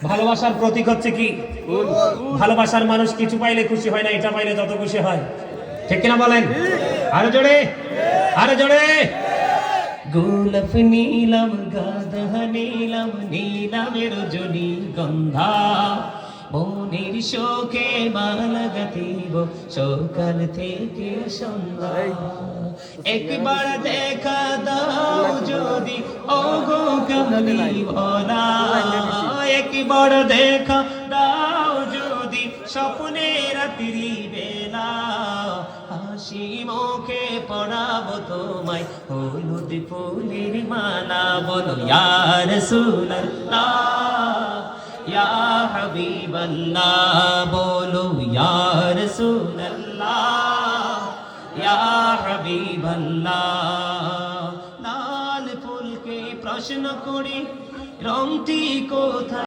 ভালোবাসার প্রতীক হচ্ছে কি? ভালোবাসার মানুষ কিছু পাইলে খুশি হয় না, এটা পাইলে যত খুশি হয়। ঠিক কিনা বলেন? আরো জোরে, আরো জোরে। গোলাপ নীলাম, গাধা নীলাম, নীলামের রজনী গন্ধা, মনের শোকে মালা গাঁথিব সকাল থেকে সন্ধ্যা। একবার দেখা দাও যদি ওগো কামলি ভোলা, একবার দেখা দাও যদি স্বপ্নে রাত্রি বেলা, হাসি মুখে পড়াবো তোমায় হলুদ ফুলের মালা। বলো ইয়া রাসূলুল্লাহ, ইয়া হাবিবাল্লাহ, বলো ইয়া রাসূলুল্লাহ, ইয়া হাবিবাল্লাহ। লাল ফুলকে প্রশ্ন করি রংটি কোথায়?